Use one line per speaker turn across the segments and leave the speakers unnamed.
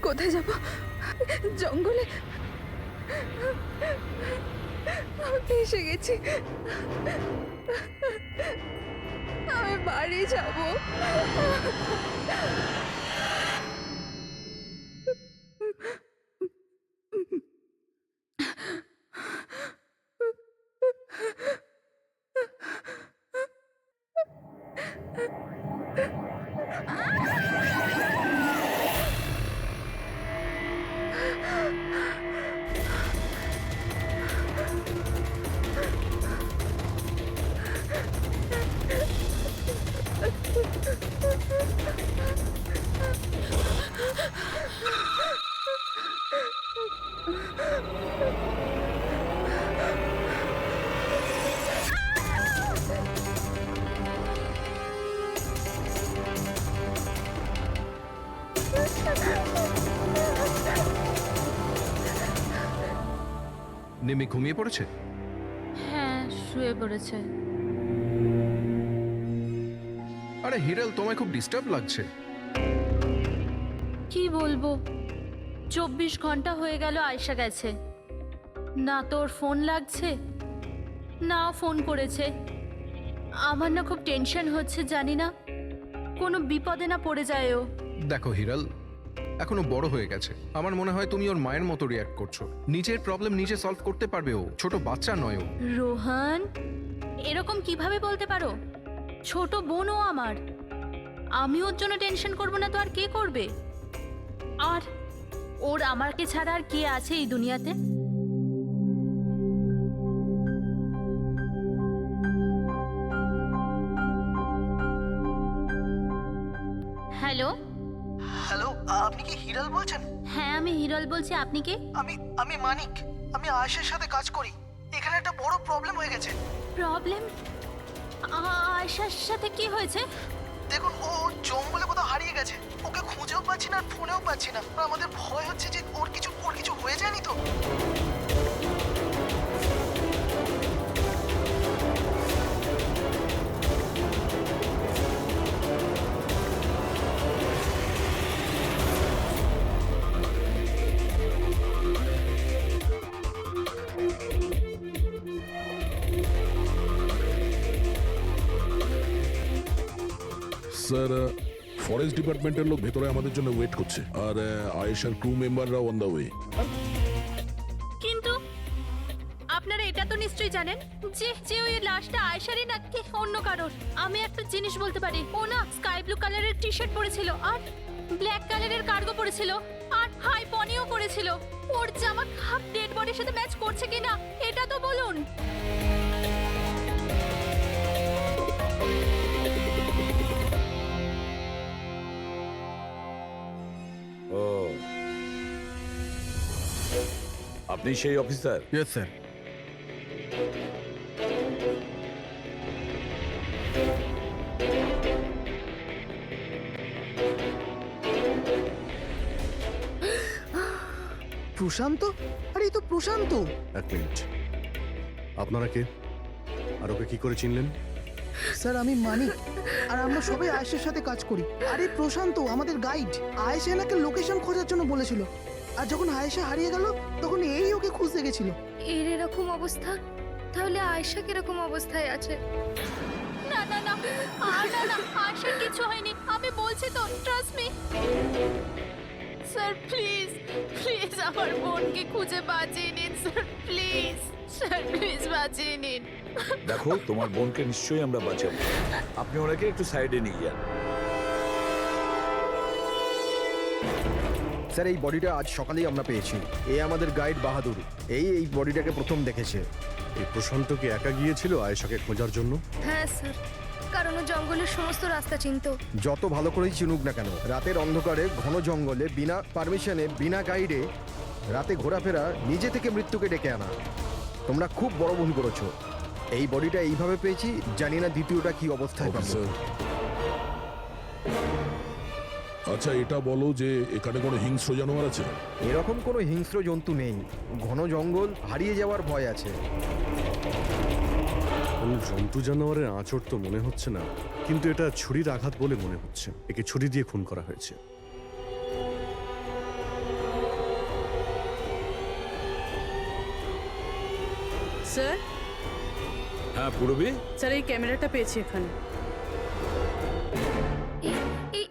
কোথায় যাব? জঙ্গলে? এসে গেছি, আমি বাড়ি যাব।
নিমি ঘুমিয়ে পড়েছে?
হ্যাঁ, শুয়ে পড়েছে।
আরে হিরাল, তোমায় খুব ডিস্টার্ব লাগছে।
কি বলবো, 24 ঘন্টা হয়ে গেল আয়শা গেছে, না তোর ফোন লাগছে না ফোন করেছে। আমার না খুব টেনশন হচ্ছে, জানি না কোনো বিপদে না পড়ে যায় ও।
দেখো হিরাল, এখনো বড় হয়ে গেছে। আমার মনে হয় তুমি ওর মায়ের মতো রিয়াক্ট করছো। নিজের প্রবলেম নিজে সলভ করতে পারবে ও, ছোট বাচ্চা নয় ও।
রোহান, এরকম কিভাবে বলতে পারো? ছোট বোনও আমার, আমি ওর জন্য টেনশন করবো না তো আর কে করবে? আর ওর আমাকে ছাড়া আর কে আছে এই দুনিয়াতে? হ্যালো
হ্যালো, আপনি কি হিরাল বলছেন?
হ্যাঁ, আমি হিরল বলছি। আপনি কে?
আমি মানিক। আমি আয়েশার সাথে কাজ করি। এখানে একটা বড় প্রবলেম হয়ে গেছে।
প্রবলেম? আয়শার সাথে কি হয়েছে?
দেখুন, ও জঙ্গলে কোথাও হারিয়ে গেছে। ওকে খুঁজেও পাচ্ছি না আর ফোনেও পাচ্ছি না। আর আমাদের ভয় হচ্ছে যে ওর কিছু হয়ে যায়নি তো।
স্যার, ফরেস্ট ডিপার্টমেন্টের লোক ভেতরে আমাদের জন্য ওয়েট করছে, আর আয়েশার ক্রু মেম্বাররা অন দ্য ওয়ে।
কিন্তু আপনারা এটা তো নিশ্চয়ই জানেন যে যে ওই লাশটা আয়শারই নাকি অন্য কারোর। আমি একটা জিনিস বলতে পারি, ও না স্কাই ব্লু কালারের টি শার্ট পরেছিল আর ব্ল্যাক কালারের কার্গো পরেছিল আর হাই পনিও পরেছিল। ওর জামা হাফ ডেড বডির সাথে ম্যাচ করছে কিনা এটা তো বলুন।
ও, আপনি সেই অফিসার?
Yes sir.
প্রশান্ত? আরে এই তো প্রশান্ত।
এক মিনিট, আপনারা কে আর ওকে কি করে চিনলেন?
স্যার, আমি মানিক, আর আমরা সবাই আয়েশার সাথে কাজ করি। আরে প্রশান্ত আমাদের গাইড। আয়েশা এনাকে লোকেশন খোঁজার জন্য বলেছিল, আর যখন আয়েশা হারিয়ে গেল তখন এই ওকে খুঁজতে গেছিল।
এর এরকম অবস্থা, তাহলে আয়শা কিরকম অবস্থায় আছে?
না না না, না না, আয়শার কিছু হয়নি, আমি বলছি তো, trust me. Sir please please আমার বোনকে খুঁজে বাঁচিয়ে নিন স্যার, প্লিজ স্যার, প্লিজ বাঁচিয়ে নিন।
দেখো, তোমার বোনকে নিশ্চয়ই আমরা বাঁচাবো। আপনি ওনাকে একটু সাইডে নিয়ে যান।
স্যার, এই বডিটা আজ সকালেই আমরা পেয়েছি। এই আমাদের গাইড বাহাদুর, এই বডিটাকে প্রথম দেখেছে।
এই প্রশান্ত কি একা গিয়েছিল আয়েশাকে খোঁজার জন্য?
হ্যাঁ স্যার, কারণ ও জঙ্গলের সমস্ত রাস্তা চিনতো।
যত ভালো করেই চিনুক না কেন, রাতের অন্ধকারে ঘন জঙ্গলে বিনা পারমিশনে বিনা গাইডে রাতে ঘোরাফেরা নিজে থেকে মৃত্যুকে ডেকে আনা, তোমরা খুব বড় ভুল করেছো। এই বডিটা এইভাবে পেয়েছি, জানি না দ্বিতীয়টা কি অবস্থায় পাবো।
অফিসার, আচ্ছা এটা বলো যে এখানে কোনো হিংস্র জানোয়ার আছে?
এরকম কোনো হিংস্র জন্তু নেই, ঘন জঙ্গল, হারিয়ে যাওয়ার ভয় আছে।
কোনো জন্তু জানোয়ারের আঁচড় তো মনে হচ্ছে না, কিন্তু এটা ছুরির আঘাত বলে মনে হচ্ছে। একে ছুরি দিয়ে খুন করা হয়েছে।
স্যার
হ্যাঁ পূরবী,
স্যার এই ক্যামেরাটা পেয়েছি এখানে।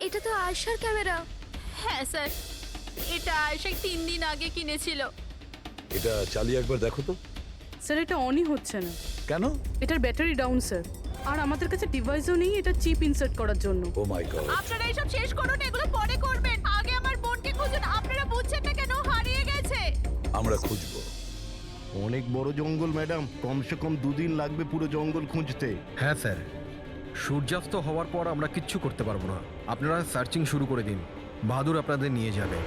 এটা তো আয়শার ক্যামেরা।
হ্যাঁ স্যার, এটা আয়েশা 3 দিন আগে কিনেছিল।
এটা চালিয়ে একবার দেখো তো।
স্যার এটা অনই হচ্ছে না।
কেন?
এটার ব্যাটারি ডাউন স্যার, আর আমাদের কাছে ডিভাইসও নেই এটা চিপ ইনসার্ট করার জন্য।
ও মাই গড।
আপনারা এইসব শেষ করুন, এগুলো পরে করবেন। আগে আমার বোনকে খুঁজুন। আপনারা বুঝছেন না কেন হারিয়ে গেছে?
আমরা খুঁজবো।
অনেক বড় জঙ্গল ম্যাডাম, কমসে কম 2 দিন লাগবে পুরো জঙ্গল খুঁজতে।
হ্যাঁ স্যার, সূর্যাস্ত হওয়ার পর আমরা কিচ্ছু করতে পারবো না। আপনারা সার্চিং শুরু করে দিন, বাহাদুর আপনাদের নিয়ে যাবে।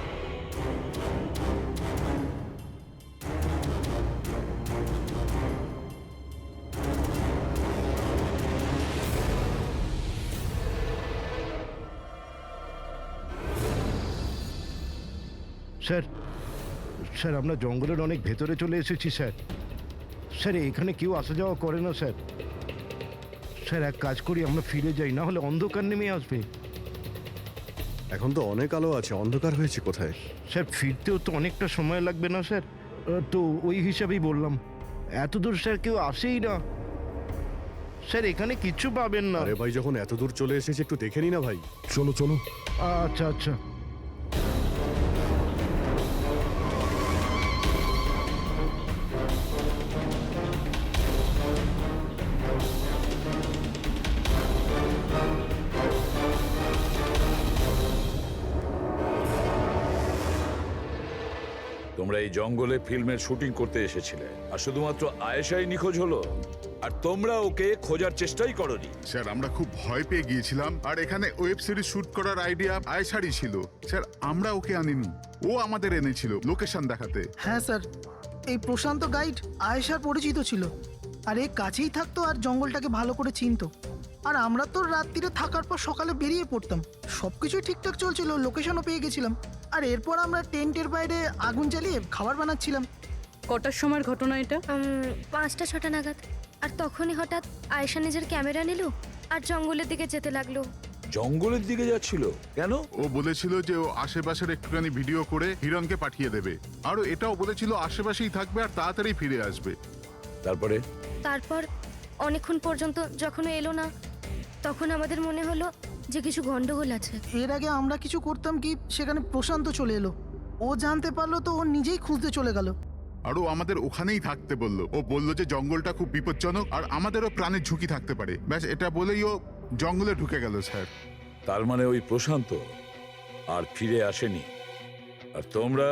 স্যার, স্যার আমরা জঙ্গলের অনেক ভেতরে চলে এসেছি স্যার। স্যার এখানে কেউ আসা যাওয়া করে না স্যার। স্যার এক কাজ করি, আমরা ফিরে যাই, না হলে অন্ধকার নেমে আসবে।
এখন তো অনেক আলো আছে, অন্ধকার হয়েছে কোথায়?
স্যার ফিরতেও তো অনেকটা সময় লাগবে না স্যার? তো ওই হিসাবেই বললাম, এত দূর স্যার কেউ আসেই না। স্যার এখানে কিচ্ছু পাবেন না।
আরে ভাই, যখন এত দূর চলে এসেছে একটু দেখে নি না ভাই।
চলো চলো।
আচ্ছা আচ্ছা।
তোমরা এই জঙ্গলে ফিল্মের শুটিং করতে এসেছিলে, আর শুধুমাত্র আয়েশাই নিখোঁজ হলো, আর তোমরা ওকে খোঁজার চেষ্টাই করনি।
স্যার আমরা খুব ভয় পেয়ে গিয়েছিলাম, আর এখানে ওয়েব সিরিজ শুট করার আইডিয়া আয়েশারই ছিল। স্যার আমরা ওকে আনিনি, ও আমাদের এনেছিল লোকেশন দেখাতে।
হ্যাঁ স্যার, এই প্রশান্ত গাইড আয়েশার পরিচিত ছিল, আর এ কাছেই থাকতো আর জঙ্গলটাকে ভালো করে চিনতো। আর আমরা তো রাত্রিরে থাকার পর সকালে বেরিয়ে পড়তাম, সব কিছুই ঠিকঠাক চলছিল, লোকেশনও পেয়ে গেছিলাম। আর এরপর আমরা টেন্টের বাইরে আগুন জ্বালিয়ে খাবার বানাচ্ছিলাম।
কটার সময়ের ঘটনা এটা?
5টা-6টা নাগাদ। আর তখনই হঠাৎ আয়েশা নিজের ক্যামেরা নিল আর জঙ্গলের দিকে যেতে লাগলো।
জঙ্গলের দিকে যাচ্ছিল কেন?
ও বলেছিল যে ও আশেপাশের একটুখানি ভিডিও করে হিরণকে পাঠিয়ে দেবে, আর ও এটাও বলেছিল আশেপাশেই থাকবে আর তাড়াতাড়ি ফিরে আসবে।
তারপর
অনেকক্ষণ পর্যন্ত যখন ও এলো না, তখন আমাদের মনে হলো যে কিছু গন্ডগোল আছে।
এর আগে আমরা কিছু করতাম কি, সেখানে প্রশান্ত চলে এলো। ও জানতে পারলো তো ও নিজেই খুঁজতে চলে গেল।
আর ও আমাদের ওখানেই থাকতে বললো। ও বললো যে জঙ্গলটা খুব বিপজ্জনক আর আমাদেরও প্রাণের ঝুঁকি থাকতে পারে। ব্যাস এটা বলেই ও জঙ্গলে ঢুকে গেল স্যার।
তার মানে ওই প্রশান্ত আর ফিরে আসেনি, আর তোমরা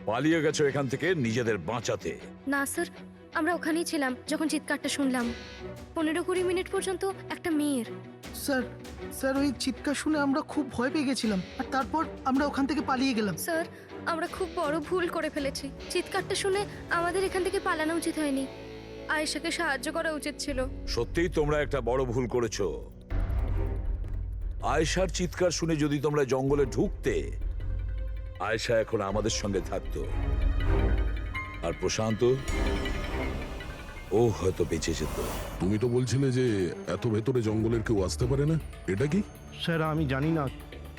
পালিয়ে গেছো এখান থেকে নিজেদের বাঁচাতে।
না স্যার, আমরা ওখানেই ছিলাম যখন চিৎকারটা শুনলাম। 15-20 মিনিট পর্যন্ত একটা মেয়ের।
স্যার, স্যার ওই চিৎকার শুনে আমরা খুব ভয় পেয়ে গেছিলাম, আর তারপর আমরা ওখান থেকে পালিয়ে গেলাম।
স্যার, আমরা খুব বড় ভুল করে ফেলেছি। চিৎকারটা শুনে আমাদের এখান থেকে পালানো উচিত হয়নি, আয়েশাকে সাহায্য করা উচিত ছিল।
সত্যিই তোমরা একটা বড় ভুল করেছো। আয়েশার চিৎকার শুনে যদি তোমরা জঙ্গলে ঢুকতে, আয়েশা এখন আমাদের সঙ্গে থাকতো, আর প্রশান্ত ও হয়তো বেঁচে যেত।
তুমি তো বলছিলে যে এত ভেতরে জঙ্গলের কেউ আসতে পারে না, এটা কি?
স্যার আমি জানি না,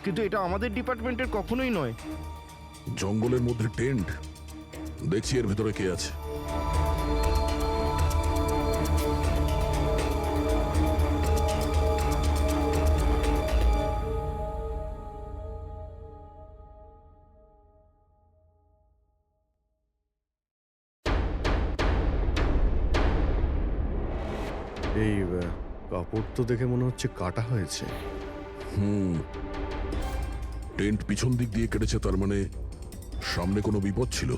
কিন্তু এটা আমাদের ডিপার্টমেন্টের কখনোই নয়।
জঙ্গলের মধ্যে টেন্ট, দেখছি এর ভেতরে কে আছে।
এই কাপড় তো দেখে মনে হচ্ছে কাটা হয়েছে।
টেন্ট পিছন দিক দিয়ে কেটেছে, তার মানে সামনে কোনো বিপদ ছিল।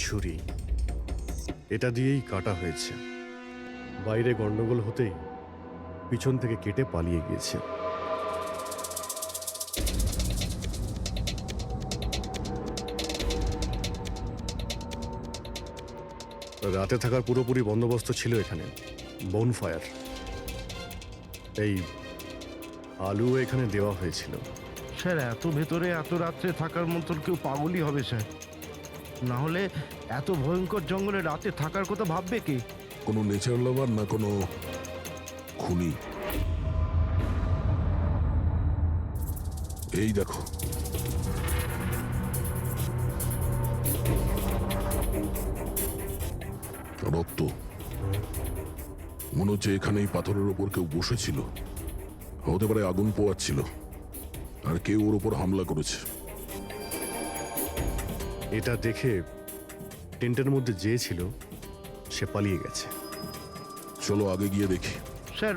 ছুরি, এটা দিয়েই কাটা হয়েছে। বাইরে গন্ডগোল হতেই পিছন থেকে কেটে পালিয়ে গিয়েছে। রাতে থাকার পুরোপুরি বন্দোবস্ত ছিল এখানে, বোনফায়ার। এই আলু এখানে দেওয়া হয়েছিল।
স্যার এত ভেতরে এত রাত্রে থাকার মতন কেউ পাগলই হবে স্যার। না হলে এত ভয়ঙ্কর জঙ্গলে রাতে থাকার কথা ভাববে কে?
কোনো নেচার লাভার না কোনো খুনি? এই দেখো, রক্ত। মনে হচ্ছে এখানেই পাথরের ওপর কেউ বসেছিল। হতে পারে আগুন পোয়াচ্ছিল আর কেউ ওর ওপর হামলা করেছে।
এটা দেখে টেন্টের মধ্যে যে ছিল সে পালিয়ে গেছে।
চলো আগে গিয়ে দেখি।
স্যার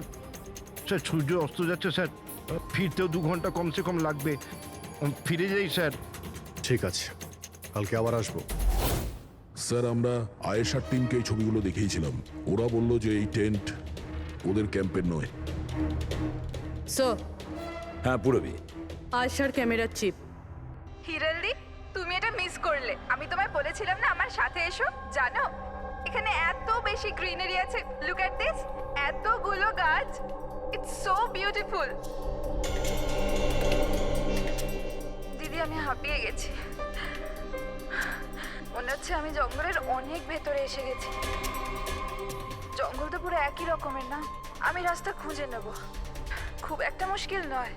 স্যার সূর্য অস্ত যাচ্ছে স্যার, ফিরতেও 2 ঘন্টা কমসে কম লাগবে। ফিরে যাই স্যার।
ঠিক আছে, কালকে আবার আসবো।
স্যার, আমরা আয়েশার টিমকে এই ছবিগুলো দেখিয়েছিলাম। ওরা বলল যে এই টেন্ট ওদের ক্যাম্পের নয়।
স্যার,
হ্যাঁ পুরবি,
আয়শার ক্যামেরার চিপ।
হিরালদি, তুমি এটা মিস করলে। আমি তোমায় বলেছিলাম না আমার সাথে এসো। জানো এখানে এত বেশি গ্রিনারি আছে। লুক এট দিস, এতগুলো গাছ। It's so beautiful. দিদি, আমি হাঁপিয়ে গেছি। মনে হচ্ছে আমি জঙ্গলের অনেক ভেতরে এসে গেছি। জঙ্গল তো পুরো একই রকমের না? আমি রাস্তা খুঁজে নেব, খুব একটা মুশকিল নয়।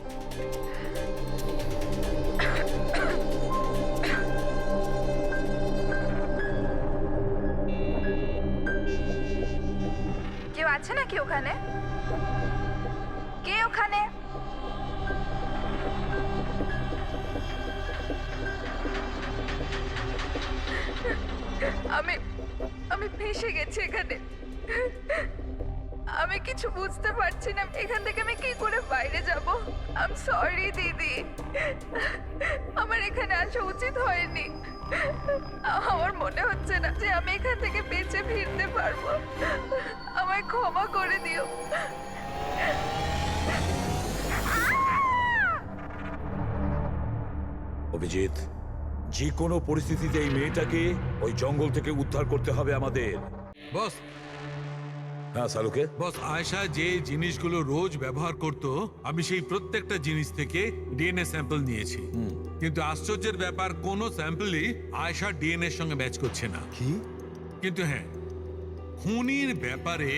কেউ আছে নাকি ওখানে? কে ওখানে? আমি ফেঁসে গেছি এখানে। আমি কিছু বুঝতে পারছি না। এখান থেকে আমি কি করে বাইরে যাব? আই এম সরি দিদি, আমার এখানে আসা উচিত হয়নি। আমার মনে হচ্ছে না যে আমি এখান থেকে বেঁচে ফিরতে পারবো। আমায় ক্ষমা করে দিও।
অভিজিৎ, যে কোনো পরিস্থিতিতে এই মেয়েটাকে ওই জঙ্গল থেকে উদ্ধার করতে হবে আমাদের।
বস,
হ্যাঁ সালুকে।
বস, আয়েশা যে জিনিসগুলো রোজ ব্যবহার করত, আমি সেই প্রত্যেকটা জিনিস থেকে ডিএনএ স্যাম্পল নিয়েছি। কিন্তু আশ্চর্যের ব্যাপার, কোনো স্যাম্পলই আয়েশার ডিএনএ এর সঙ্গে ম্যাচ করছে না।
কি?
কিন্তু হ্যাঁ, খুনির ব্যাপারে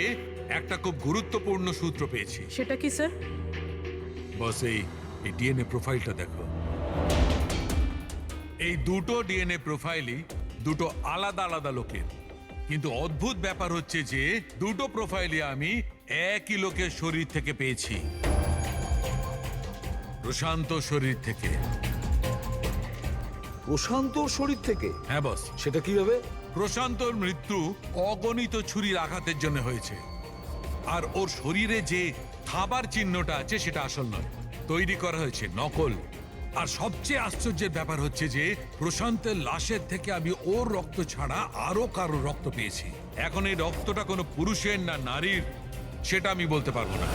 একটা খুব গুরুত্বপূর্ণ সূত্র পেয়েছি।
সেটা কি স্যার?
বস, এই ডিএনএ প্রোফাইলটা দেখো। এই দুটো ডিএনএ প্রোফাইলই দুটো আলাদা আলাদা লোকের। কিন্তু অদ্ভুত ব্যাপার হচ্ছে যে দুটো প্রোফাইলই আমি একই লোকের শরীর থেকে পেয়েছি, প্রশান্ত শরীর থেকে।
প্রশান্তর শরীর থেকে?
হ্যাঁ বস।
সেটা কিভাবে?
প্রশান্তর মৃত্যু অগণিত ছুরির আঘাতের জন্য হয়েছে, আর ওর শরীরে যে থাবার চিহ্নটা আছে সেটা আসল নয়, তৈরি করা হয়েছে নকল। আর সবচেয়ে আশ্চর্যের ব্যাপার হচ্ছে যে প্রশান্তের লাশের থেকে আমি ওর রক্ত ছাড়া আরো কারো রক্ত পেয়েছি। এখন এই রক্তটা কোনো পুরুষের না নারীর সেটা আমি বলতে পারবো না,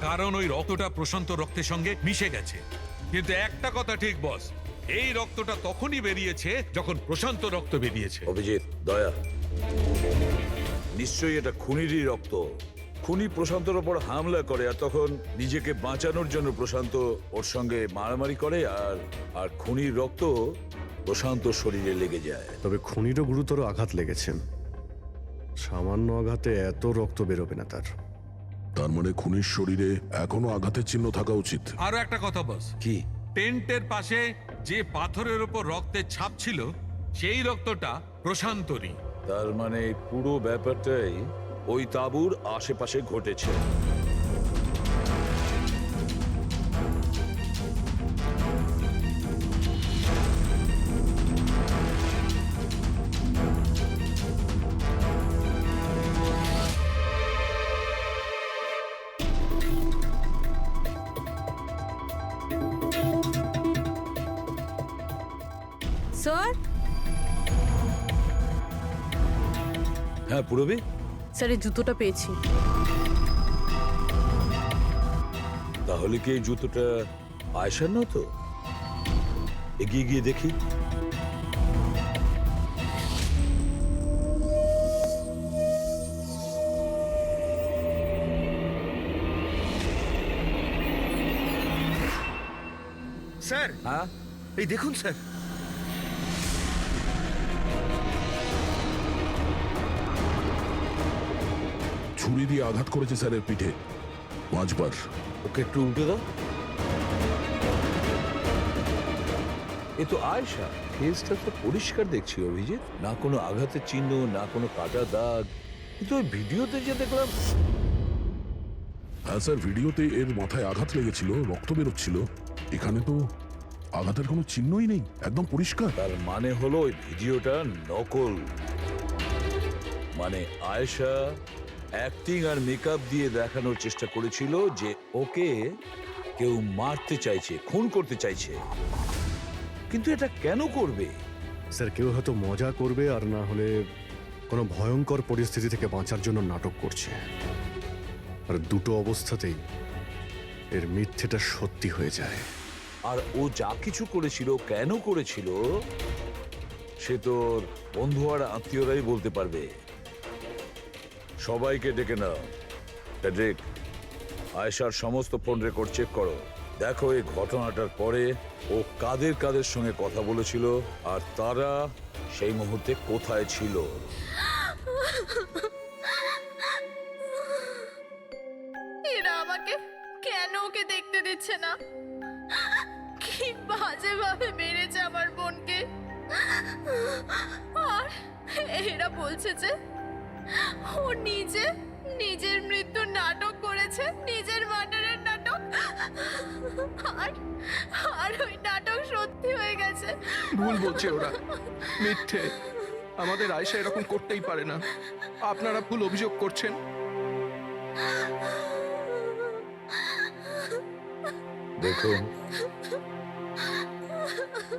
কারণ ওই রক্তটা প্রশান্ত রক্তের সঙ্গে মিশে গেছে। কিন্তু একটা কথা ঠিক বস, এই রক্তটা তখনই বেরিয়েছে যখন প্রশান্ত রক্ত বেরিয়েছে।
অভিজিৎ, দয়া, নিশ্চয়ই এটা খুনিরই রক্ত। খুনি প্রশান্তর ওপর হামলা করে, আর তখন নিজেকে বাঁচানোর জন্য প্রশান্ত ওর সঙ্গে মারামারি করে, আর খুনির রক্ত প্রশান্ত শরীরে লেগে যায়।
তবে খুনিরও গুরুতর আঘাত লেগেছেন। সামান্য আঘাতে এত রক্ত বেরোবে না তার।
তার মানে খুনির শরীরে এখনো আঘাতের চিহ্ন থাকা উচিত।
আরো একটা কথা বস,
কি?
টেন্টের পাশে যে পাথরের উপর রক্তের ছাপ ছিল সেই রক্তটা প্রশান্তরই।
তার মানে পুরো ব্যাপারটাই ওই তাঁবুর আশেপাশে ঘটেছে।
স্যার,
হ্যাঁ পুরবি,
স্যার এই জুতোটা পেয়েছি।
তাহলে কি এই জুতোটা আয়েশার না? তো এগিয়ে গিয়ে দেখি।
স্যার
হ্যাঁ
এই দেখুন স্যার,
ছুরি দিয়ে আঘাত করেছে স্যারের পিঠে 5 বার।
ওকে একটু উল্টে দাও। এ তো আয়েশা, ফেসটা তো পরিষ্কার দেখছি অভিজিৎ, না কোনো আঘাতের চিহ্ন, না কোনো কাটা দাগ। কিন্তু ওই ভিডিওতে যে দেখলাম।
হ্যাঁ স্যার, ভিডিওতে এর মাথায় আঘাত লেগেছিল, রক্ত বেরোচ্ছিল। এখানে তো আঘাতের কোনো চিহ্নই নেই, একদম পরিষ্কার।
তার মানে হলো ওই ভিডিওটা নকল। মানে আয়েশা অ্যাক্টিং আর মেকআপ দিয়ে দেখানোর চেষ্টা করেছিল যে ওকে কেউ মারতে চাইছে, খুন করতে চাইছে। কিন্তু এটা কেন করবে?
স্যার, কেউ হয়তো মজা করবে, আর না হলে কোনো ভয়ঙ্কর পরিস্থিতি থেকে বাঁচার জন্য নাটক করছে। আর দুটো অবস্থাতেই এর মিথ্যেটা সত্যি হয়ে যায়।
আর ও যা কিছু করেছিল, কেন করেছিল, সে তোর বন্ধু আর আত্মীয়রাই বলতে পারবে। সবাইকে ডেকে নাও। ফেডরিক, আয়েশার সমস্ত ফোন রেকর্ড চেক করো। দেখো এই ঘটনাটার পরে ও কাদের কাদের সঙ্গে কথা বলেছিল আর তারা সেই মুহূর্তে কোথায় ছিল।
এরা আমাকে কেন ওকে দেখতে দিচ্ছে না? কি বাজে ভাবে মেরেছে আমার বোনকে। আর এরা বলছে যে ও নিজের মৃত্যুর নাটক করেছে, নিজের মার্ডারের নাটক। আর ওই নাটক সত্যি হয়ে গেছে।
ভুল বলছে ওরা, মিথ্যে। আমাদের আয়েশা এরকম করতেই পারে না। আপনারা ভুল অভিযোগ করছেন।
দেখুন,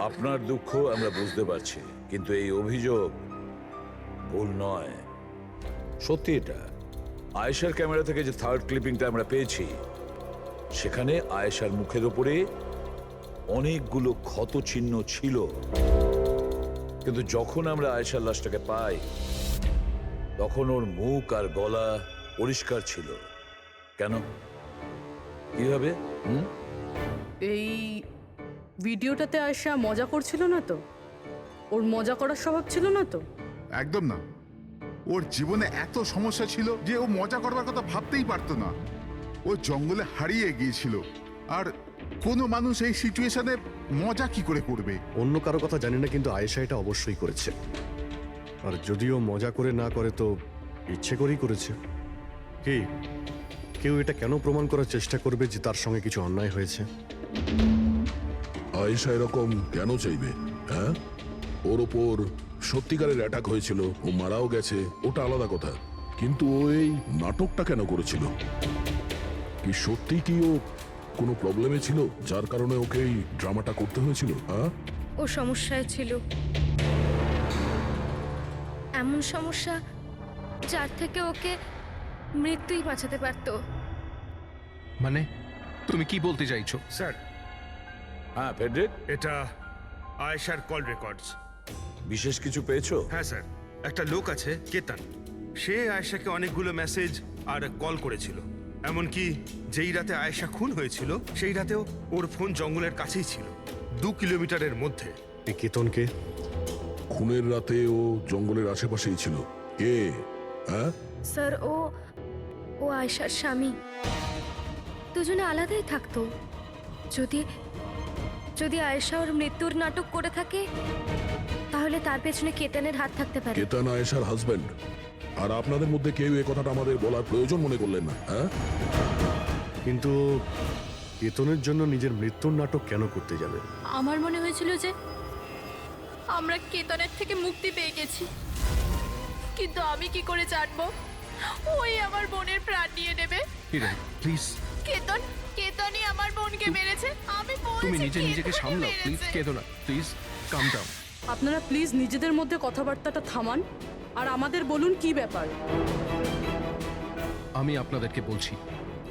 আপনার দুঃখ আমরা বুঝতে পারছি, কিন্তু এই অভিযোগ ভুল নয়, সত্যি। এটা আয়েশার ক্যামেরা থেকে যে থার্ড ক্লিপিংটা আমরা পেয়েছি, সেখানে আয়েশার মুখের উপরে অনেকগুলো ক্ষত চিহ্ন ছিল। কিন্তু যখন আমরা আয়েশার লাশটাকে পাই, তখন ওর মুখ আর গলা পরিষ্কার ছিল। কেন? কিভাবে?
এই ভিডিওটাতে আয়শা মজা করছিল না তো? ওর মজা করার স্বভাব ছিল না তো?
একদম না। ওর জীবনে এত সমস্যা ছিল যে ও মজা করবার কথা ভাবতেই পারতো না। ও জঙ্গলে হারিয়ে গিয়েছিল, আর কোনো মানুষ এই সিচুয়েশনে মজা কি করে করবে?
অন্য কারো কথা জানি না, কিন্তু আয়েশা এটা অবশ্যই করেছে। আর যদিও মজা করে না করে তো ইচ্ছে করেই করেছে। কি কেউ এটা কেন প্রমাণ করার চেষ্টা করবে যে তার সঙ্গে কিছু অন্যায় হয়েছে?
আয়েশা এরকম কেন চাইবে? হ্যাঁ, ওর ওপর সত্যিকারের অ্যাটাক হয়েছিল, ও মারাও গেছে, ওটা আলাদা কথা। কিন্তু ও এই নাটকটা কেন করেছিল? কি সত্যি কি ও কোনো প্রবলেমে ছিল যার কারণে ওকে এই ড্রামাটা করতে হয়েছিল? হ্যাঁ,
ও সমস্যায় ছিল, এমন সমস্যা যার থেকে ওকে মৃত্যুই বাঁচাতে পারতো।
মানে তুমি কি বলতে চাইছো?
স্যার
হ্যাঁ ফেডরিক,
এটা আয়েশার কল রেকর্ডস।
বিশেষ কিছু পেয়েছো?
হ্যাঁ স্যার, একটা লোক আছে কেতন, সে আয়েশাকে অনেকগুলো মেসেজ আর কল করেছিল। এমনকি যেই রাতে আয়েশা খুন হয়েছিল সেই রাতেও ওর ফোন জঙ্গলের কাছেই ছিল, 2 কিলোমিটারের মধ্যে।
এই কেতনকে?
খুনের রাতে ও জঙ্গলের আশেপাশেই ছিল। কে? হ্যাঁ
স্যার, ও আয়েশার স্বামী। দুজনে আলাদাই থাকতো। যদি আয়েশা ওর মৃত্যুর নাটক করে থাকে, তাহলে তার পেছনে কেতনের হাত থাকতে পারে।
কেতন আয়েশার হাজবেন্ড, আর আপনাদের মধ্যে কেউ এই কথাটা আমাদের বলার প্রয়োজন মনে করলেন না? হ্যাঁ,
কিন্তু কেতনের জন্য নিজের মৃত্যুর নাটক কেন করতে যাবে?
আমার মনে হয়েছিল যে আমরা কেতনের থেকে মুক্তি পেয়ে গেছি, কিন্তু আমি কি করে জানবো ওই আমার বোনের প্রাণ নিয়ে নেবে?
প্লিজ,
কেতনই আমার বোনকে মেরেছে। আমি
তুমি নিজেকে সামলাও প্লিজ। কেঁদো না, প্লিজ কাম ডাউন।
আপনারা প্লিজ নিজেদের মধ্যে কথাবার্তাটা থামান আর আমাদের বলুন কি ব্যাপার।
আমি আপনাদেরকে বলছি,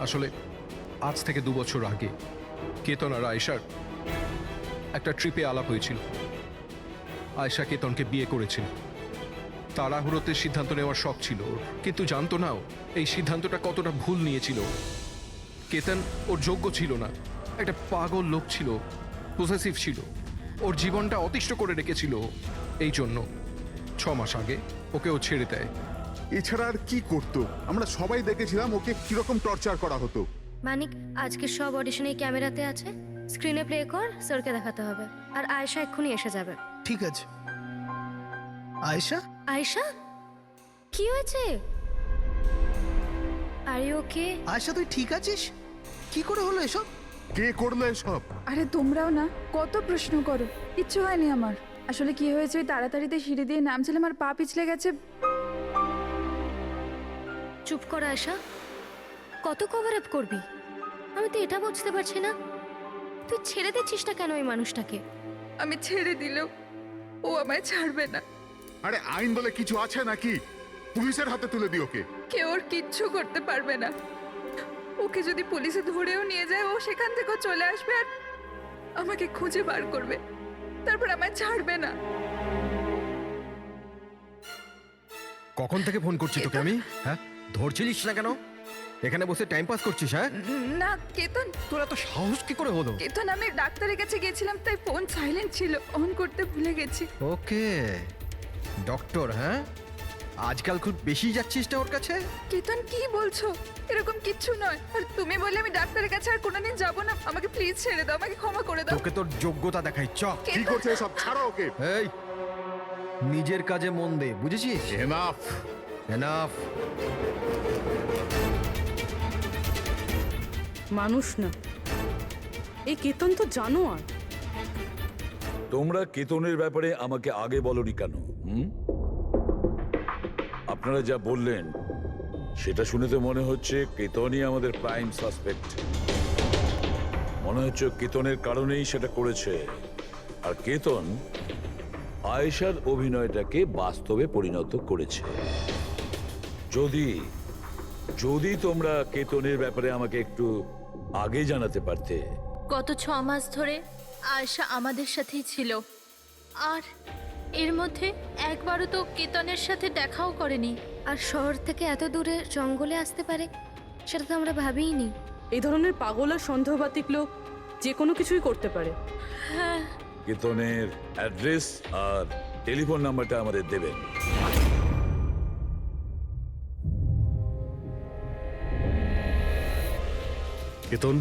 আসলে আজ থেকে 2 বছর আগে কেতন আর আয়েশার একটা ট্রিপে আলাপ হয়েছিল। আয়েশা কেতনকে বিয়ে করেছিল। তাড়াহুড়োতে সিদ্ধান্ত নেওয়ার শখ ছিল ওর, কিন্তু জানতো না এই সিদ্ধান্তটা কতটা ভুল নিয়েছিল। কেতন ওর যোগ্য ছিল না, একটা পাগল লোক ছিল, পসেসিভ ছিল, ওর জীবনটা অতিষ্ঠ করে রেখেছিল। এই জন্য 6 মাস আগে ওকে ও ছেড়ে দেয়।
এছাড়া আর কি করতো? আমরা সবাই দেখেছিলাম ওকে কিরকম টর্চার করা হতো।
মানিক, আজকে সব অডিশনে ক্যামেরাতে আছে, স্ক্রিনে প্লে কর, স্যারকে দেখাতে হবে। আর আয়েশা এক্ষুনি এসে যাবে।
ঠিক আছে। আয়েশা,
আয়েশা, কি হয়েছে? আরে ওকে?
আয়েশা তুই ঠিক আছিস? কি করে হলো এসব?
কে করলো এসব?
আরে তোমরাও না কত প্রশ্ন করো, কিচ্ছু হয়নি আমার। আসলে কি হয়েছে, ওই তাড়াতাড়িতে সিঁড়ি দিয়ে নামছিলাম আর পা পিছলে গেছে।
চুপ কর আয়েশা, কত কভার আপ করবি? আমি তো এটা বুঝতে পারছি না, তুই ছেড়ে দিচ্ছিস না কেন ওই মানুষটাকে?
আমি ছেড়ে দিলেও ও আমায় ছাড়বে না।
আরে আইন বলে কিছু আছে নাকি? পুলিশের হাতে তুলে দি ওকে।
কেউ ওর কিচ্ছু করতে পারবে না। ওকে যদি পুলিশে ধরেও নিয়ে যায়, ও সেখান থেকেও চলে আসবে আর আমাকে খুঁজে বার করবে, তারপর আমায় ছাড়বে না।
কখন থেকে ফোন করছি তোকে আমি? হ্যাঁ, ধরছিলিস না কেন? এখানে বসে টাইম পাস করছিস? হ্যাঁ
না কেতন,
তোর এত সাহস কি করে হলো?
কেতন আমি ডাক্তারের কাছে গেছিলাম, তাই ফোন সাইলেন্ট ছিল, অন করতে ভুলে গেছি।
ওকে, ডক্টর, হ্যাঁ আজকাল খুব বেশি যাচ্ছিস না ওর কাছে?
কেতন কি বলছো? এরকম কিচ্ছু নয়। আর তুমি বললে আমি ডাক্তারের কাছে আর কোনোদিন যাবো না। আমাকে প্লিজ ছেড়ে দাও, আমাকে ক্ষমা করে দাও।
তোকে তোর যোগ্যতা দেখাই, চ।
কি করছে এসব? ছাড়ো ওকে।
এই, নিজের কাজে মন দে, বুঝেছিস?
Enough,
enough.
মানুষ না, এই কেতন তো জানোয়ার।
তোমরা কেতনের ব্যাপারে আমাকে আগে বলনি কেন? আপনারা যা বললেন সেটা শুনে তো মনে হচ্ছে কেতনই আমাদের প্রাইম সাসপেক্ট। মনে হচ্ছে কেতনের কারণেই সেটা করেছে। আর কেতন আয়েশার অভিনয়টাকে বাস্তবে পরিণত করেছে। যদি যদি তোমরা কেতনের ব্যাপারে আমাকে একটু আগে জানাতে পারতে।
গত 6 মাস ধরে আয়েশা আমাদের সাথেই ছিল, আর এর মধ্যে একবারও তো কেতনের সাথে দেখাও করেনি।
আর শহর থেকে এত দূরে জঙ্গলে আসতে পারে সেটা তো আমরা ভাবিইনি।
এই ধরনের পাগল আর সন্দেহবাতিক লোক যে কোনো কিছুই করতে পারে।
হ্যাঁ,
কেতনের অ্যাড্রেস আর টেলিফোন নাম্বারটা আমাদের দেবেন।
কেতন,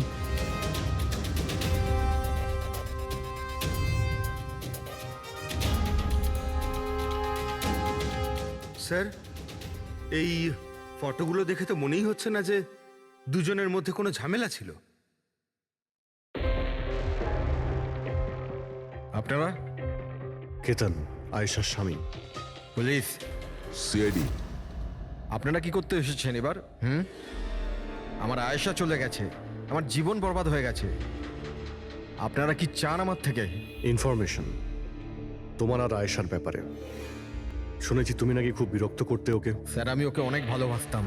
স্যার, এই ফটোগুলো দেখে তো মনেই হচ্ছে না যে দুজনের মধ্যে কোনো ঝামেলা ছিল।
আপনারা?
কেতন আয়েশার স্বামী।
পুলিশ।
সিআইডি।
আপনারা কি করতে এসেছেন এবার? আমার আয়েশা চলে গেছে, আমার জীবন বরবাদ হয়ে গেছে। আপনারা কি চান আমার থেকে?
ইনফরমেশন তোমার আর আয়েশার ব্যাপারে। শুনেছি তুমি নাকি খুব বিরক্ত করতে ওকে।
স্যার, আমি ওকে অনেক ভালোবাসতাম,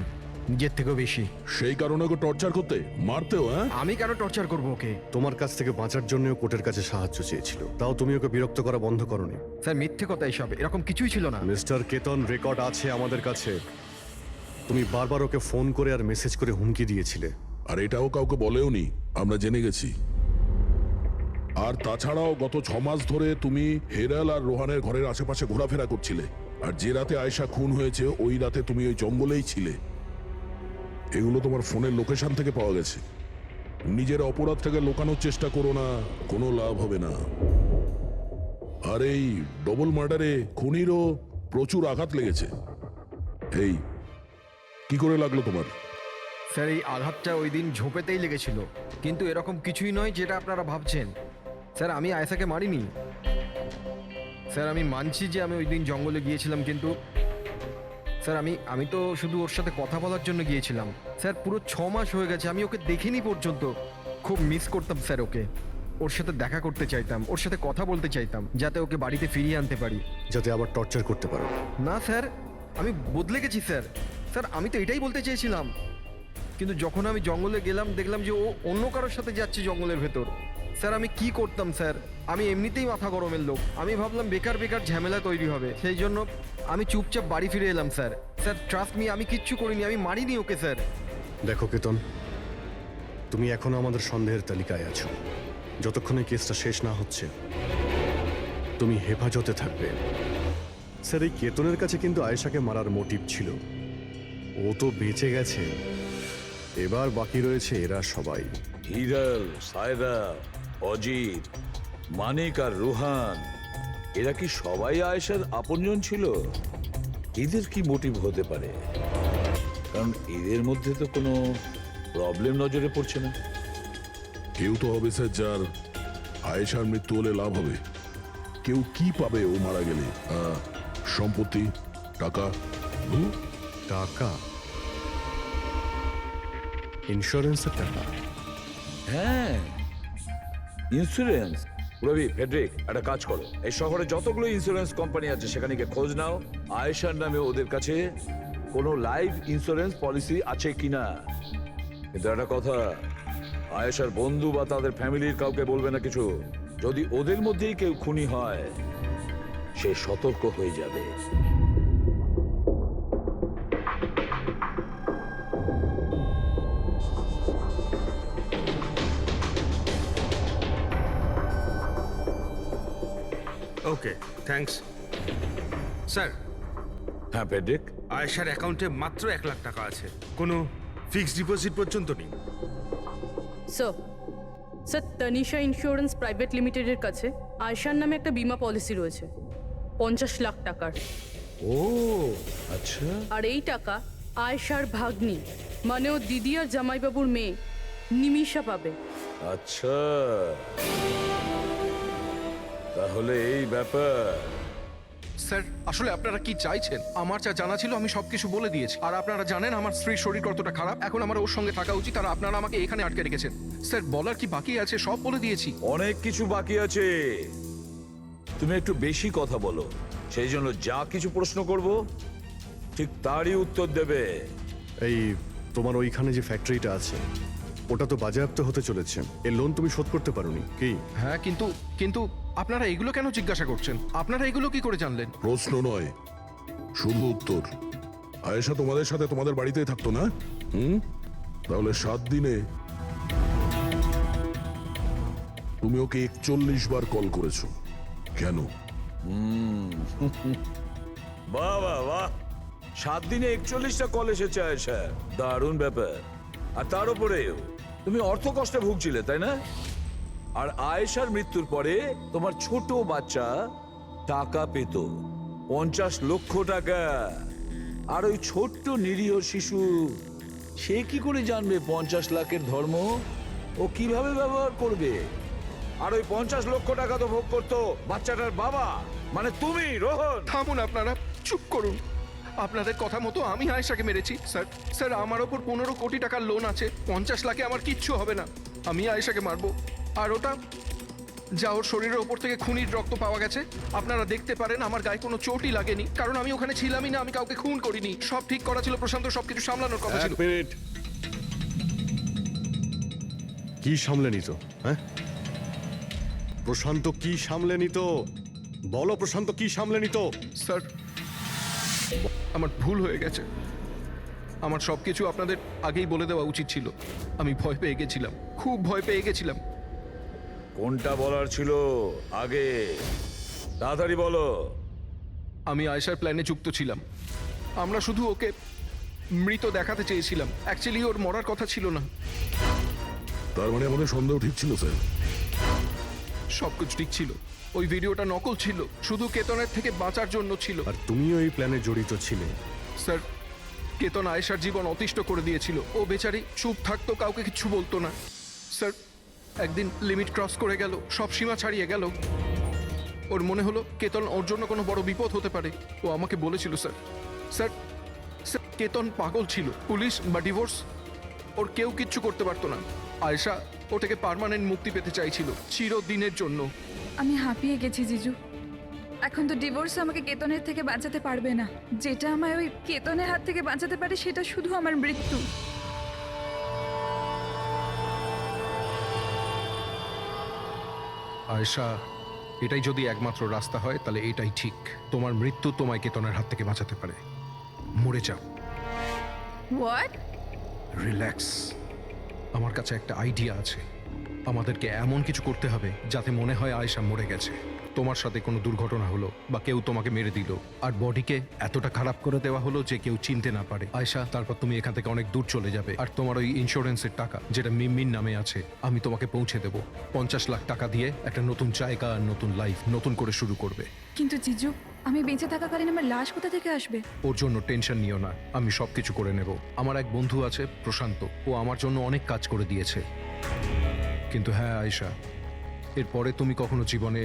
নিজের থেকেও বেশি।
সেই কারণে ওকে টর্চার করতে, মারতেও? হ্যাঁ,
আমি কেন টর্চার করবো ওকে?
তোমার কাছ থেকে বাঁচার জন্য কোর্টের কাছে সাহায্য চেয়েছিল, তাও তুমি ওকে বিরক্ত করা বন্ধ করনি।
স্যার, মিথ্যে কথা এসব, এরকম কিছুই ছিল না।
মিস্টার কেতন, রেকর্ড আছে আমাদের কাছে। তুমি বারবার ওকে ফোন করে আর মেসেজ করে হুমকি দিয়েছিলে।
আর এটাও কাউকে বলেওনি, আমরা জেনে গেছি। আর তাছাড়াও গত 6 মাস ধরে তুমি হেরাল আর রোহানের ঘরের আশেপাশে ঘোরাফেরা করছিলে। আর যে রাতে আয়েশা খুন হয়েছে ওই রাতে তুমি ওই জঙ্গলেই ছিলে। এগুলো তোমার ফোনের লোকেশন থেকে পাওয়া গেছে। নিজের অপরাধটাকে লুকানোর চেষ্টা করো না, কোনো লাভ হবে না। আর এই ডবল মার্ডারে খুনিরও প্রচুর আঘাত লেগেছে। এই কি করে লাগলো তোমার?
স্যার, এই আঘাতটা ওই দিন ঝোপেতেই লেগেছিল, কিন্তু এরকম কিছুই নয় যেটা আপনারা ভাবছেন। স্যার, আমি আয়েশাকে মারিনি। স্যার, আমি মানছি যে আমি ওই দিন জঙ্গলে গিয়েছিলাম, কিন্তু স্যার আমি তো শুধু ওর সাথে কথা বলার জন্য গিয়েছিলাম। স্যার, পুরো 6 মাস হয়ে গেছে, আমি ওকে দেখিনি পর্যন্ত। খুব মিস করতাম স্যার ওকে। ওর সাথে দেখা করতে চাইতাম, ওর সাথে কথা বলতে চাইতাম, যাতে ওকে বাড়িতে ফিরিয়ে আনতে পারি,
যাতে আবার টর্চার করতে পারো।
না স্যার, আমি বদলে গেছি স্যার। স্যার, আমি তো এটাই বলতে চেয়েছিলাম, কিন্তু যখন আমি জঙ্গলে গেলাম দেখলাম যে ও অন্য কারোর সাথে যাচ্ছে জঙ্গলের ভেতর। স্যার, আমি কি করতাম স্যার? আমি এমনিতেই মাথা গরমের লোক। আমি ভাবলাম বেকার বেকার ঝামেলা তৈরি হবে, সেই জন্য আমি চুপচাপ বাড়ি ফিরে এলাম স্যার। স্যার, ট্রাস্ট মি, আমি কিচ্ছু করিনি, আমি মারিনি ওকে স্যার।
দেখো কেতন, তুমি এখনো আমাদের সন্দেহের তালিকায় আছো। যতক্ষণ এই কেসটা শেষ না হচ্ছে তুমি হেফাজতে থাকবে। স্যার, এই কেতনের কাছে কিন্তু আয়েশাকে মারার মোটিভ ছিল। ও তো বেঁচে গেছে, এবার বাকি রয়েছে এরা সবাই।
হিরাল, সায়রা, অজিত, মানিক আর রুহান, এরা কি সবাই আয়েশার আপনজন ছিল? এদের কি মোটিভ হতে পারে? কারণ এদের মধ্যে তো কোনো প্রবলেম নজরে পড়ছে না।
কেউ তো হবে স্যার যার আয়েশার মৃত্যু হলে লাভ হবে। কেউ কি পাবে ও মারা গেলে? সম্পত্তি, টাকা।
টাকা? ইন্স্যুরেন্সের টাকা?
হ্যাঁ, ইন্স্যুরেন্স। রবি, ফেডরিক, একটা কাজ করো, এই শহরে যতগুলো ইন্স্যুরেন্স কোম্পানি আছে সেখানে গিয়ে খোঁজ নাও আয়েশার নামে ওদের কাছে কোনো লাইফ ইন্স্যুরেন্স পলিসি আছে কিনা। কিন্তু একটা কথা, আয়েশার বন্ধু বা তাদের ফ্যামিলির কাউকে বলবে না কিছু। যদি ওদের মধ্যেই কেউ খুনি হয়, সে সতর্ক হয়ে যাবে।
ওকে, থ্যাঙ্কস স্যার।
হ্যাঁ ফেডরিক,
আয়েশার অ্যাকাউন্টে মাত্র 1 লাখ টাকা আছে, কোনো ফিক্সড ডিপোজিট পর্যন্ত নেই।
স্যার, তানিশা ইন্স্যুরেন্স প্রাইভেট লিমিটেডের কাছে আয়েশার নামে একটা বীমা পলিসি রয়েছে 50 লাখ টাকার।
ও আচ্ছা।
আর এই টাকা আয়েশার ভাগ্নি, মানে ও দিদি আর জামাইবাবুর মেয়ে নিমিষা পাবে।
আচ্ছা, তাহলে এই ব্যাপার।
স্যার, আসলে আপনারা কি চাইছেন? আমার যা জানা ছিল আমি সবকিছু বলে দিয়েছি। আর আপনারা জানেন আমার স্ত্রীর শরীর কতটা খারাপ, এখন আমার ওর সঙ্গে থাকা উচিত, আর আপনারা আমাকে এখানে আটকে রেখেছেন। স্যার, বলার কি বাকি আছে? সব বলে দিয়েছি।
অনেক কিছু বাকি আছে। তুমি একটু বেশি কথা বলো, সেই জন্য যা কিছু প্রশ্ন করব ঠিক তারই উত্তর দেবে।
এই তোমার ওইখানে যে ফ্যাক্টরিটা আছে ওটা তো বাজেয়াপ্ত হতে চলেছে। এর লোন তুমি শোধ করতে পারোনি কি?
হ্যাঁ, কিন্তু আপনারা এগুলো কেন জিজ্ঞাসা করছেন? আপনারা এগুলো কি করে জানলেন?
প্রশ্ন নয়, শুধু উত্তর। আয়েশা তোমাদের সাথে তোমাদের বাড়িতেই থাকতো না? তাহলে 7 দিনে তুমি ওকে 41 বার কল করেছো কেন?
বাহ বাহ বাহ, 7 দিনে 41টা কল এসেছে আয়েশা, দারুণ ব্যাপার। আর তার উপরেও তুমি অর্থ কষ্টে ভুগছিলে, তাই না? আর আয়েশার মৃত্যুর পরে তোমার ছোট বাচ্চা টাকা পেত 50 লক্ষ টাকা। আর ওই ছোট্ট নিরীহ শিশু, সে কি করে জানবে 50 লাখের ধর্ম? ও কিভাবে ব্যবহার করবে? আর ওই 50 লক্ষ টাকা তো ভোগ করতো বাচ্চাটার বাবা, মানে তুমি, রোহন।
থামুন আপনারা, চুপ করুন। আপনাদের কথা মতো আমি আয়েশাকে মেরেছি। স্যার, আমার ওপর 15 কোটি টাকার লোন আছে। 50 লাখে আমার কিচ্ছু হবে না। আমি আয়েশাকে মারবো। আর ওটা যা ওর শরীরের ওপর থেকে খুনির রক্ত পাওয়া গেছে, আপনারা দেখতে পারেন আমার গায়ে কোনো চোটই লাগেনি, কারণ আমি ওখানে ছিলামই না। আমি কাউকে খুন করিনি। সব ঠিক করা ছিল, প্রশান্ত সবকিছু সামলানোর কথা ছিল।
1 মিনিট। কি সামলে নিত? হ্যাঁ, প্রশান্ত কি সামলে নিত? বলো, প্রশান্ত কি সামলে নিত?
স্যার, আমার ভুল হয়ে গেছে। আমার সবকিছু আপনাদের আগেই বলে দেওয়া উচিত ছিল। আমি ভয় পেয়ে গেছিলাম, খুব ভয় পেয়ে গেছিলাম।
কোনটা বলার ছিল আগে? তাড়াতাড়ি বলো।
আমি আয়েশার প্ল্যানে যুক্ত ছিলাম। আমরা শুধু ওকে মৃত দেখাতে চেয়েছিলাম। অ্যাকচুয়ালি ওর মরার কথা ছিল না।
তার মানে আমাদের সন্দেহ ঠিক ছিল স্যার?
সবকিছু ঠিক ছিল। ওই ভিডিওটা নকল ছিল, শুধু কেতনের থেকে বাঁচার জন্য ছিল।
আর তুমিও এই প্ল্যানে জড়িত ছিলে।
স্যার, কেতন আয়েশার জীবন অতিষ্ঠ করে দিয়েছিল। ও বেচারি চুপ থাকতো, কাউকে কিছু বলতো না। স্যার, একদিন লিমিট ক্রস করে গেল, সব সীমা ছাড়িয়ে গেল। ওর মনে হলো কেতন ওর জন্য কোনো বড় বিপদ হতে পারে। ও আমাকে বলেছিল স্যার, কেতন পাগল ছিল। পুলিশ বা ডিভোর্স ওর কেউ কিচ্ছু করতে পারতো না। আয়েশা ওটাকে পার্মানেন্ট মুক্তি পেতে চাইছিল, চিরদিনের জন্য।
আমি হাঁপিয়ে গেছি জিজু। এখন তো ডিভোর্স আমাকে কেতনের থেকে বাঁচাতে পারবে না। যেটা আমায় ওই কেতনের হাত থেকে বাঁচাতে পারে সেটা শুধু আমার মৃত্যু।
আয়েশা, এটাই যদি একমাত্র রাস্তা হয় তাহলে এটাই ঠিক। তোমার মৃত্যু তোমায় কেতনের হাত থেকে বাঁচাতে পারে। মরে যাও।
হোয়াট?
রিল্যাক্স, আমার কাছে একটা আইডিয়া আছে। আমাদেরকে এমন কিছু করতে হবে যাতে মনে হয় আয়েশা মরে গেছে। তোমার সাথে কোনো দুর্ঘটনা হলো বা কেউ তোমাকে মেরে দিল, আর বডিকে এতটা খারাপ করে দেওয়া হলো যে কেউ চিনতে না পারে আয়েশা। তারপর তুমি এখান থেকে অনেক দূর চলে যাবে, আর তোমার ওই ইন্স্যুরেন্সের টাকা যেটা মিমির নামে আছে আমি তোমাকে পৌঁছে দেবো। 50 লাখ টাকা দিয়ে একটা নতুন জায়গা আর নতুন লাইফ নতুন করে শুরু করবে।
কিন্তু জিজু, আমি বেঁচে থাকাকালীন আমার লাশ কোথা থেকে আসবে?
ওর জন্য টেনশন নিও না, আমি সবকিছু করে নেব। আমার এক বন্ধু আছে প্রশান্ত, ও আমার জন্য অনেক কাজ করে দিয়েছে। কিন্তু হ্যাঁ আয়েশা, এরপরে তুমি কখনো জীবনে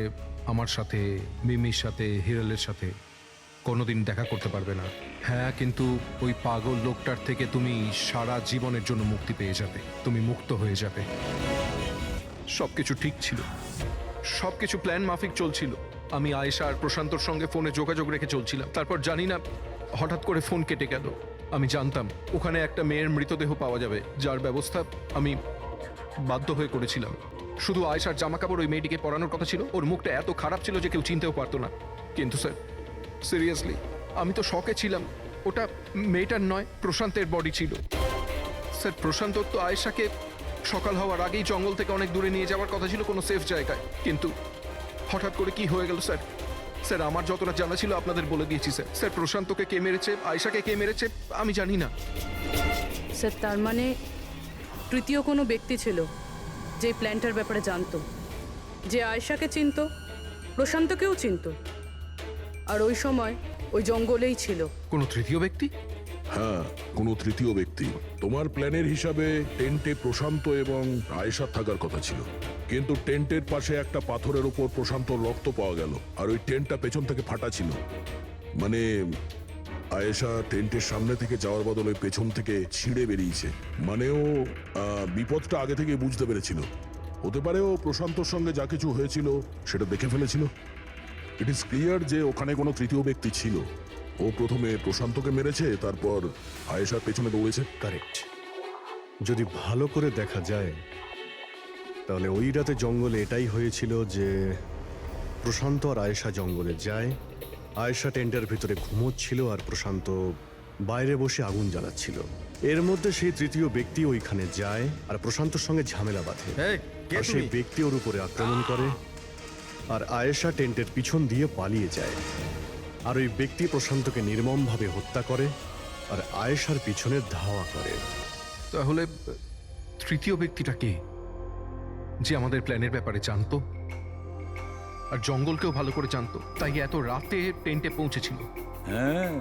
আমার সাথে, মিমির সাথে, হিরালের সাথে কোনোদিন দেখা করতে পারবে না। হ্যাঁ, কিন্তু ওই পাগল লোকটার থেকে তুমি সারা জীবনের জন্য মুক্তি পেয়ে যাবে, তুমি মুক্ত হয়ে যাবে। সবকিছু ঠিক ছিল, সবকিছু প্ল্যান মাফিক চলছিল। আমি আয়েশা আর প্রশান্তর সঙ্গে ফোনে যোগাযোগ রেখে চলছিলাম। তারপর জানি না হঠাৎ করে ফোন কেটে গেল। আমি জানতাম ওখানে একটা মেয়ের মৃতদেহ পাওয়া যাবে, যার ব্যবস্থা আমি বাধ্য হয়ে করেছিলাম। শুধু আয়েশার জামা কাপড় ওই মেয়েটিকে পরানোর কথা ছিল। ওর মুখটা এত খারাপ ছিল যে কেউ চিনতেও পারতো না। কিন্তু স্যার, সিরিয়াসলি আমি তো শকে ছিলাম। ওটা মেয়েটার নয়, প্রশান্তের বডি ছিল। স্যার, প্রশান্ত তো আয়েশাকে সকাল হওয়ার আগেই জঙ্গল থেকে অনেক দূরে নিয়ে যাওয়ার কথা ছিল, কোনো সেফ জায়গায়। কিন্তু হঠাৎ করে কি হয়ে গেল স্যার? স্যার, আমার যতটা জানা ছিল আপনাদের বলে দিয়েছি স্যার। স্যার, প্রশান্তকে কে মেরেছে, আয়েশাকে কে মেরেছে আমি জানি না।
স্যার, তার মানে তৃতীয় কোনো ব্যক্তি ছিল যে প্ল্যানটার ব্যাপারে জানতো, যে আয়েশাকে চিনতো, প্রশান্তকেও চিনতো, আর ওই সময় ওই জঙ্গলেই ছিল।
কোনো তৃতীয় ব্যক্তি?
হ্যাঁ, কোনো তৃতীয় ব্যক্তি। তোমার প্ল্যানের হিসাবে টেন্টে প্রশান্ত এবং আয়েশা থাকার কথা ছিল, কিন্তু টেন্টের পাশে একটা পাথরের উপর প্রশান্তর রক্ত পাওয়া গেল, আর ওই টেন্টটা পেছন থেকে ফাটা ছিল। মানে আয়েশা টেন্টের সামনে থেকে যাওয়ার বদলে পেছন থেকে ছিঁড়ে বেরিয়েছে। মানে ও বিপদটা আগে থেকে বুঝতে পেরেছিল। হতে পারে ও প্রশান্তর সঙ্গে যা কিছু হয়েছিল সেটা দেখে ফেলেছিল। ইট ইজ ক্লিয়ার যে ওখানে কোনো তৃতীয় ব্যক্তি ছিল। ও প্রথমে প্রশান্তকে মেরেছে, তারপর আয়েশার পেছনে দৌড়েছে।
কারেক্ট। যদি ভালো করে দেখা যায় তাহলে ওই রাতে জঙ্গলে এটাই হয়েছিল যে প্রশান্ত আর আয়েশা জঙ্গলে যায়, আয়েশা টেন্টের ভিতরে ঘুমোচ্ছিল আর প্রশান্ত বাইরে বসে আগুন জ্বালাচ্ছিল। এর মধ্যে সেই তৃতীয় ব্যক্তি ওইখানে যায় আর প্রশান্তর সঙ্গে ঝামেলা বাঁধে। আর সেই ব্যক্তি ওর উপরে আক্রমণ করে, আর আয়েশা টেন্টের পিছন দিয়ে পালিয়ে যায়। আর ওই ব্যক্তি প্রশান্তকে নির্মমভাবে হত্যা করে আর আয়েশার পিছনে ধাওয়া করে।
তাহলে তৃতীয় ব্যক্তিটা কে, যে আমাদের প্ল্যানের ব্যাপারে জানতো আর জঙ্গলকেও ভালো করে জানতো, তাই এত রাতে টেন্টে পৌঁছেছিল?
হ্যাঁ,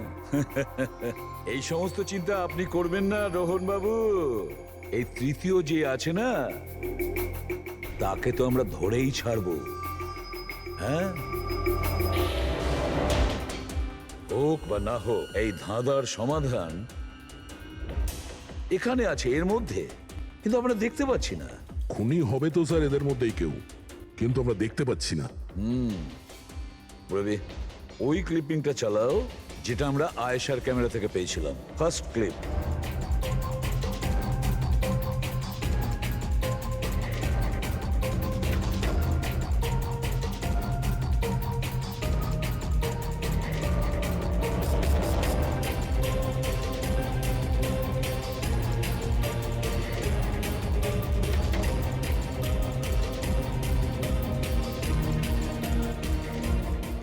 এই সমস্ত চিন্তা আপনি করবেন না রোহন বাবু। এই তৃতীয় যে আছে না, তাকে তো আমরা ধরেই ছাড়বো। হ্যাঁ, হোক বা না হোক, এই ধাঁধার সমাধান এখানে আছে, এর মধ্যে, কিন্তু আমরা দেখতে পাচ্ছি না।
খুনি হবে তো স্যার এদের মধ্যেই কেউ, কিন্তু আমরা দেখতে পাচ্ছি না।
রবি, ওই ক্লিপিংটা চালাও যেটা আমরা আয়েশার ক্যামেরা থেকে পেয়েছিলাম, ফার্স্ট ক্লিপ।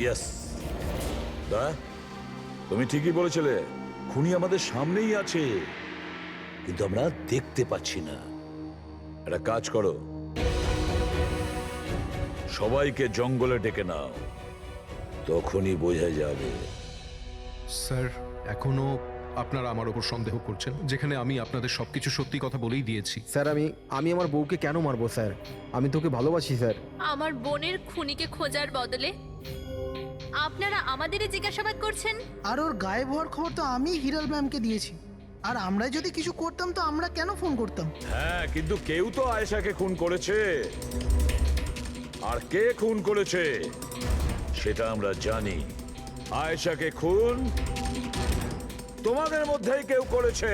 ইয়েস, দাদা, তুমি ঠিকই বলেছিলে, খুনি আমাদের সামনেই আছে, কিন্তু আমরা দেখতে পাচ্ছি না। একটা কাজ করো, সবাইকে জঙ্গলে ডেকে নাও, তখনই বোঝা যাবে।
স্যার, এখনো আপনারা আমার উপর সন্দেহ করছেন, যেখানে আমি আপনাদের সবকিছু সত্যি কথা বলেই দিয়েছি।
স্যার, আমি আমার বউকে কেন মারবো স্যার? আমি তোকে ভালোবাসি স্যার।
আমার বোনের খুনিকে খোঁজার বদলে আপনারা আমাদেরই জিজ্ঞাসাবাদ করছেন।
আর ওর গায়েব হওয়ার খবর তো আমি হিরাল ম্যামকে দিয়েছি। আর আমরা যদি কিছু করতাম তো আমরা কেন ফোন করতাম?
হ্যাঁ, কিন্তু কেউ তো আয়েশাকে খুন করেছে, আর কে খুন করেছে সেটা আমরা জানি। আয়েশাকে খুন তোমাদের মধ্যেই কেউ করেছে,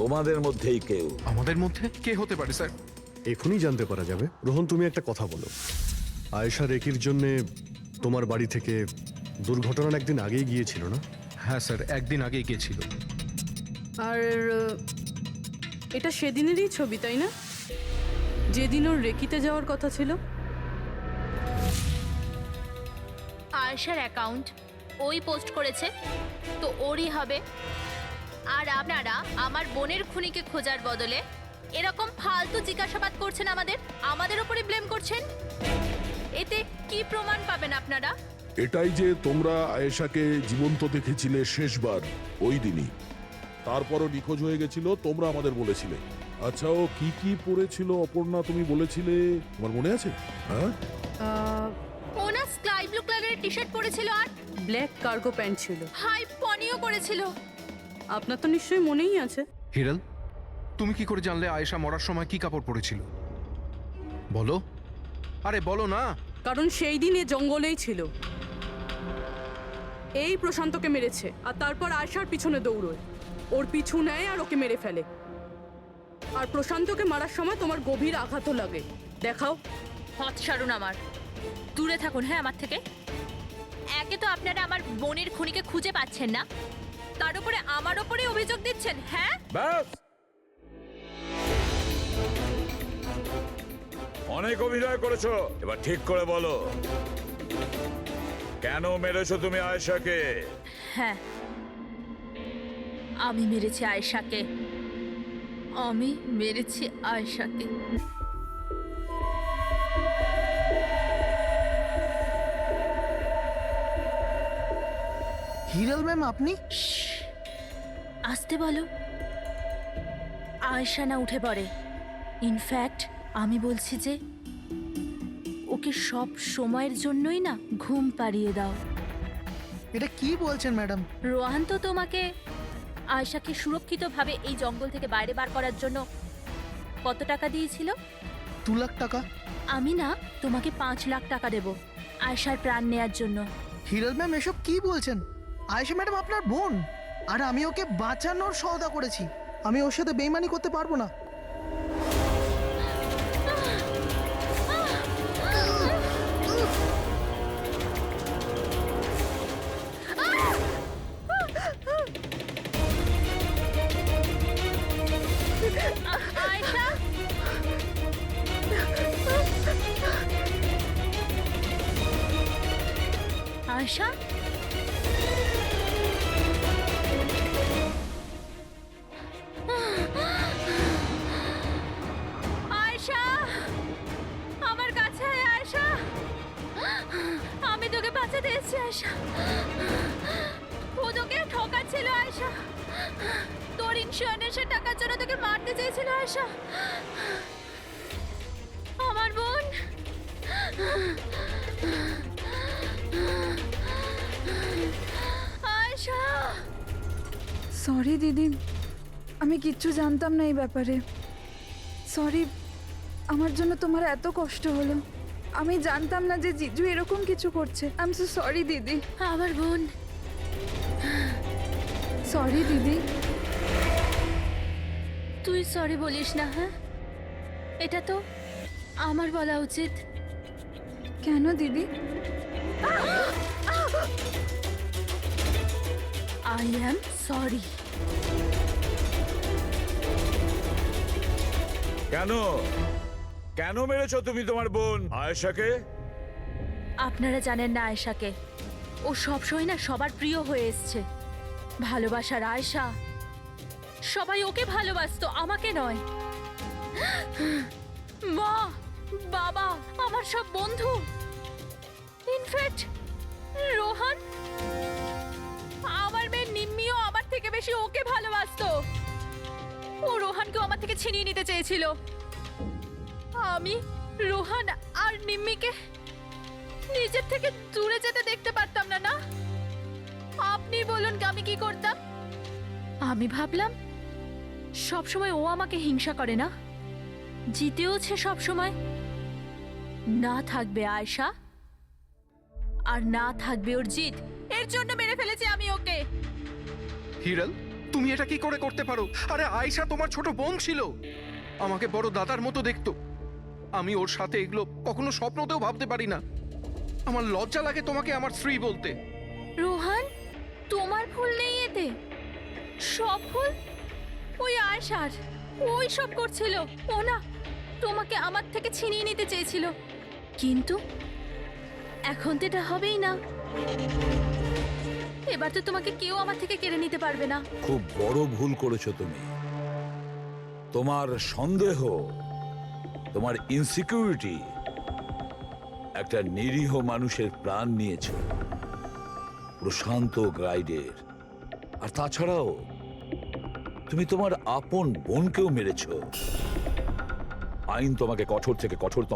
তোমাদের মধ্যেই কেউ।
আমাদের মধ্যে কে হতে পারে স্যার?
এখনই জানতে পারা যাবে। রোহন, তুমি একটা কথা বলো, আয়েশা রেকির জন্যে তোমার বাড়ি থেকে দুর্ঘটনার একদিন আগেই গিয়েছিল না?
হ্যাঁ স্যার, একদিন আগেই গিয়েছিল।
আর এটা সেদিনেরই ছবি, তাই না? যেদিন ওর রেকিতে যাওয়ার কথা ছিল,
আয়েশার অ্যাকাউন্ট ওই পোস্ট করেছে, তো ওরই হবে। আর আপনারা আমার বোনের খুনিকে খোঁজার বদলে এরকম ফালতু জিজ্ঞাসাবাদ করছেন, আমাদের উপরে ব্লেম করছেন। এতে কি প্রমাণ পাবেন আপনারা?
এটাই যে তোমরা আয়েশাকে জীবন্ত দেখেছিলে শেষবার ওই দিনই, তারপরও নিখোঁজ হয়ে গেছিল, তোমরা আমাদের বলেছিলে। আচ্ছা, ও কি কি পরেছিল অপর্ণা, তুমি বলেছিলে, তোমার মনে আছে? হ্যাঁ,
ও না স্কাই ব্লু কালারের টি শার্ট পরেছিল আর
ব্ল্যাক কার্গো প্যান্ট ছিল।
হাই পনিও করেছিল।
আপনার তো নিশ্চয়ই মনেই আছে।
হিরাল, তুমি কি করে জানলে আয়েশা মরার সময় কি কাপড় পরেছিল? বলো, আরে বলো না।
কারণ সেই দিন এ জঙ্গলেই ছিল। এই প্রশান্তকে মেরেছে আর তারপর আয়শার পিছনে দৌড়োয়, ওর পিছু নেয় আর ওকে মেরে ফেলে। আর প্রশান্তকে মারার সময় তোমার গভীর আঘাতও লাগে। দেখাও।
হাত ছাড়ুন আমার, দূরে থাকুন। হ্যাঁ, আমার থেকে। একে তো আপনারা আমার বোনের খুনিকে খুঁজে পাচ্ছেন না, তার উপরে আমার উপরে অভিযোগ দিচ্ছেন। হ্যাঁ,
ব্যাস, অনেক অভিনয় করেছো, এবার ঠিক করে বলো, কেন মেরেছো তুমি আয়েশাকে?
হ্যাঁ, আমি মেরেছি আয়েশাকে। আমি মেরেছি আয়েশাকে।
হিরাল ম্যাম, আপনি?
আসতে বলো। আয়েশা না উঠে পড়ে। ইনফ্যাক্ট আমি বলছি যে ওকে সব সময়ের জন্যই না ঘুম পাড়িয়ে দাও।
এটা কি বলছেন ম্যাডাম?
রোহান তো তোমাকে আয়েশাকে সুরক্ষিতভাবে এই জঙ্গল থেকে বাইরে বার করার জন্য কত টাকা দিয়েছিল?
2 লাখ টাকা।
আমি না তোমাকে 5 লাখ টাকা দেব আয়েশার প্রাণ নেয়ার জন্য।
হিরাল ম্যাম, এসব কি বলছেন? আয়েশা ম্যাডাম আপনার বোন, আর আমি ওকে বাঁচানোর সওদা করেছি। আমি ওর সাথে বেইমানি করতে পারবো না।
আয়েশা, আয়েশা, আয়েশা, আমার কাছে আয় আয়েশা। আমি তোকে বাঁচাতে এসেছি আয়েশা। ও তোকে ঠকাচ্ছিল আয়েশা। তোর ইন্স্যুরেন্সের টাকার জন্য তোকে মারতে চেয়েছিল আয়েশা। আমার বোন। আয়েশা।
সরি দিদি, আমি কিচ্ছু জানতাম না এই ব্যাপারে। সরি, আমার জন্য তোমার এত কষ্ট হলো। আমি জানতাম না যে জিজু এরকম কিছু করছে। আই এম সো সরি দিদি।
আমার বোন।
সরি দিদি।
তুই সরি বলিস না? হ্যাঁ, এটা তো আমার বলা উচিত।
কেন দিদি?
I am sorry.
কেন কেন মেরেছো তুমি তোমার বোন আয়েশাকে?
আপনারা জানেন না আয়েশাকে, ও সবসময় না সবার প্রিয় হয়ে এসছে। ভালোবাসার আয়েশা, সবাই ওকে ভালোবাসতো, আমাকে নয়। মা, বাবা, আমার সব বন্ধু, ইনফ্যাক্ট রোহান, আমার মেয়ে নিম্মিও আমার থেকে বেশি ওকে ভালোবাসতো। ও রোহানকেও আমার থেকে ছিনিয়ে নিতে চেয়েছিল। আমি রোহান আর নিম্মিকে নিজের থেকে দূরে যেতে দেখতে পারতাম না। না, আপনি বলুন আমি কি করতাম? আমি ভাবলাম সবসময় ও আমাকে হিংসা করে না, জিতেওছে সবসময়। না থাকবে আয়েশা, আর না থাকবে ওর জিত। এর জন্য মেরে ফেলেছি আমি ওকে।
হিরাল, তুমি এটা কি করে করতে পারো? আরে আয়েশা তোমার ছোট বোন ছিল, আমাকে বড় দাদার মতো দেখতো। আমি ওর সাথে এগুলো কখনো স্বপ্নতেও ভাবতে পারি না। আমার লজ্জা লাগে তোমাকে আমার স্ত্রী বলতে।
রোহান, তোমার ভুল নেই এতে, সব ভুল ওই আয়েশার। ওই সব করছিল। ও না তোমাকে আমার থেকে ছিনিয়ে নিতে চেয়েছিল, কিন্তু এখন তো এটা হবেই না। এবার তো তোমাকে কেউ আমার থেকে কেড়ে নিতে পারবে না।
খুব বড় ভুল করেছো তুমি। তোমার সন্দেহ, তোমার ইনসিকিউরিটি একটা নিরীহ মানুষের প্রাণ নিয়েছে, প্রশান্ত গাইডের। আর তাছাড়াও তুমি তোমার আপন বোনকেও মেরেছো। আইন তোমাকে কঠোর থেকে কঠোরতম